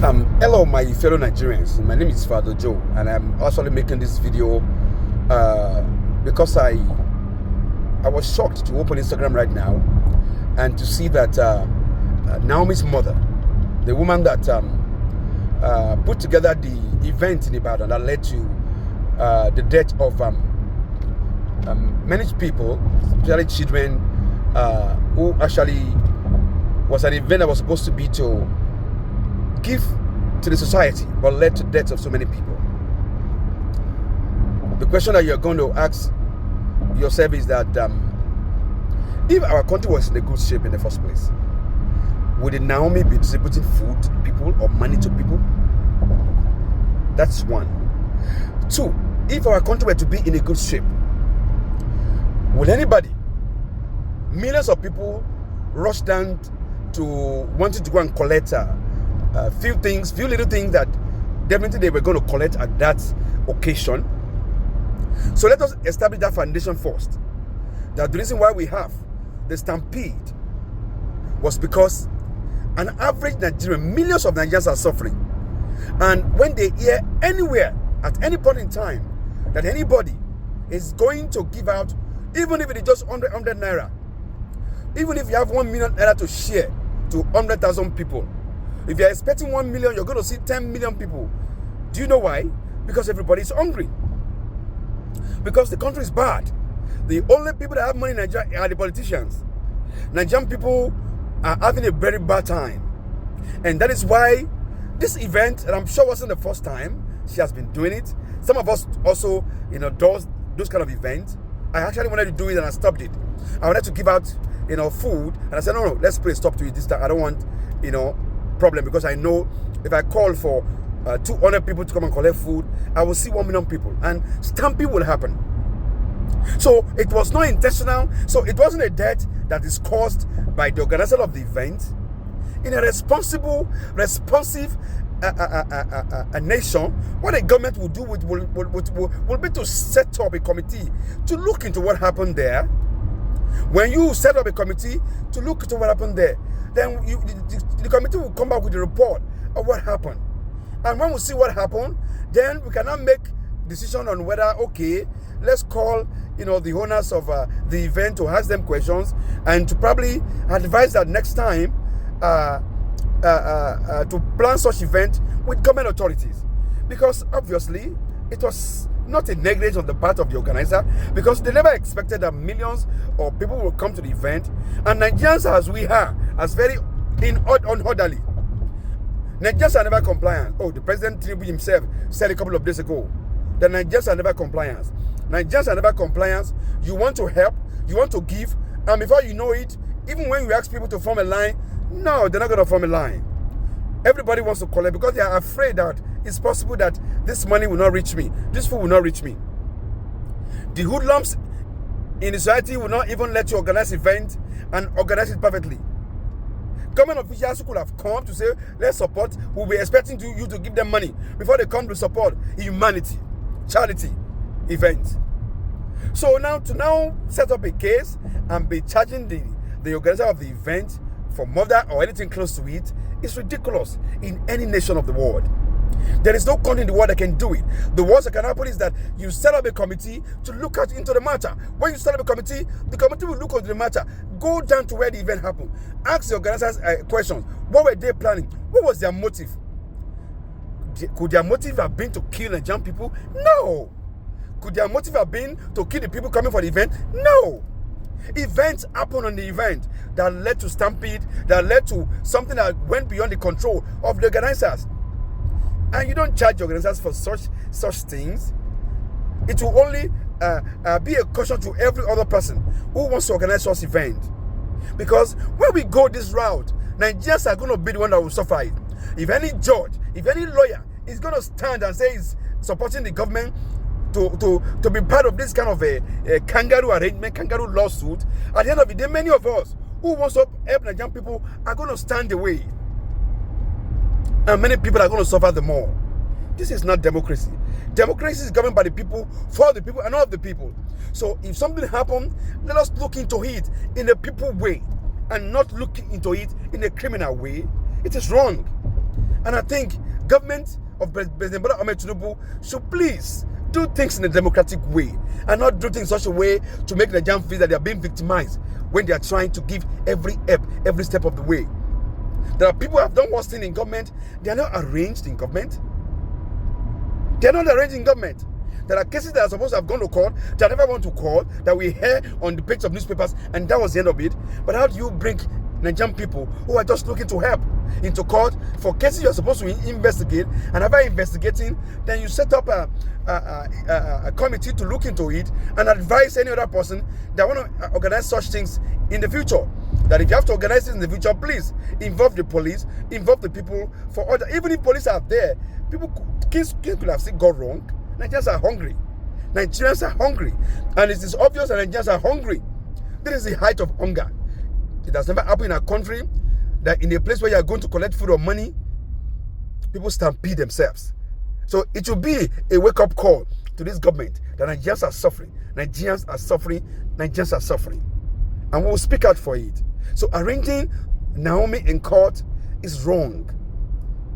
Hello, my fellow Nigerians. My name is Father Joe, and I'm actually making this video because I was shocked to open Instagram right now and to see that Naomi's mother, the woman that put together the event in Ibadan that led to the death of many people, especially children, who actually was an event that was supposed to be to give to the society, but led to death of so many people. The question that you're going to ask yourself is that if our country was in a good shape in the first place, would Naomi be distributing food to people or money to people? That's one. Two, if our country were to be in a good shape, would anybody, millions of people, rush down to wanting to go and collect few little things that definitely they were going to collect at that occasion? So let us establish that foundation first. That the reason why we have the stampede was because an average Nigerian, millions of Nigerians are suffering. And when they hear anywhere, at any point in time, that anybody is going to give out, even if it is just 100 naira, even if you have 1 million naira to share to 100,000 people, if you're expecting 1 million, you're going to see 10 million people. Do you know why? Because everybody is hungry. Because the country is bad. The only people that have money in Nigeria are the politicians. Nigerian people are having a very bad time. And that is why this event, and I'm sure wasn't the first time she has been doing it. Some of us also, does those kind of events. I actually wanted to do it and I stopped it. I wanted to give out, food. And I said, no, let's put a stop to it this time. I don't want, problem, because I know if I call for 200 people to come and collect food, I will see 1 million people and stampede will happen. So it was not intentional. So it wasn't a death that is caused by the organizer of the event. In a responsive a nation, what a government will do will be to set up a committee to look into what happened there. When you set up a committee to look into what happened there, then the committee will come back with a report of what happened. And when we see what happened, then we cannot make decision on whether, okay, let's call the owners of the event to ask them questions and to probably advise that next time to plan such event with government authorities. Because obviously it was not a negligence on the part of the organizer, because they never expected that millions of people will come to the event. And Nigerians, as we are, as very unorderly. Nigerians are never compliant. Oh, the President Tinubu himself said a couple of days ago that Nigerians are never compliant. Nigerians are never compliant. You want to help, you want to give, and before you know it, even when you ask people to form a line, no, they're not going to form a line. Everybody wants to collect because they are afraid that it's possible that this money will not reach me, this food will not reach me. The hoodlums in the society will not even let you organize event and organize it perfectly. Government officials who could have come to say, let's support, will be expecting you to give them money before they come to support humanity, charity event. So now to set up a case and be charging the organizer of the event for murder or anything close to it is ridiculous in any nation of the world. There is no country in the world that can do it. The worst that can happen is that you set up a committee to look into the matter. When you set up a committee, the committee will look into the matter. Go down to where the event happened. Ask the organizers questions. What were they planning? What was their motive? Could their motive have been to kill Nigerian people? No. Could their motive have been to kill the people coming for the event? No. Events happen on the event that led to stampede, that led to something that went beyond the control of the organizers. And you don't charge organizers for such things. It will only be a caution to every other person who wants to organize such event. Because when we go this route, Nigerians are going to be the one that will suffer it. If any judge, if any lawyer is going to stand and say he's supporting the government to be part of this kind of a kangaroo arrangement, kangaroo lawsuit, at the end of the day, many of us who wants to help Nigerian people are going to stand away. And many people are going to suffer the more. This is not democracy. Democracy is governed by the people, for the people, and not of the people. So if something happens, let us look into it in a people way and not look into it in a criminal way. It is wrong. And I think government of President Bola Ahmed Tinubu should please do things in a democratic way and not do things in such a way to make Nigerians feel that they are being victimized when they are trying to give every step of the way. There are people who have done worse things in government. They are not arranged in government. They are not arranged in government. There are cases that are supposed to have gone to court that I never want to court, that we hear on the page of newspapers, and that was the end of it. But how do you bring Nigerian people who are just looking to help into court for cases you're supposed to investigate, and after investigating, then you set up a committee to look into it and advise any other person that want to organize such things in the future? That if you have to organize it in the future, please involve the police, involve the people. For other, even if police are there, things could have still gone wrong. Nigerians are hungry. Nigerians are hungry. And it is obvious that Nigerians are hungry. This is the height of hunger. It has never happened in a country that in a place where you are going to collect food or money, people stampede themselves. So it should be a wake-up call to this government that Nigerians are suffering. Nigerians are suffering. Nigerians are suffering. And we will speak out for it. So arranging Naomi in court is wrong.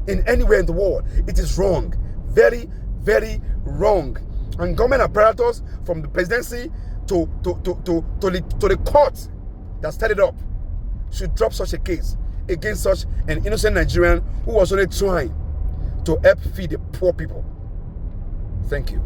In anywhere in the world, it is wrong. Very, very wrong. And government apparatus from the presidency to the court that started up should drop such a case against such an innocent Nigerian who was only trying to help feed the poor people. Thank you.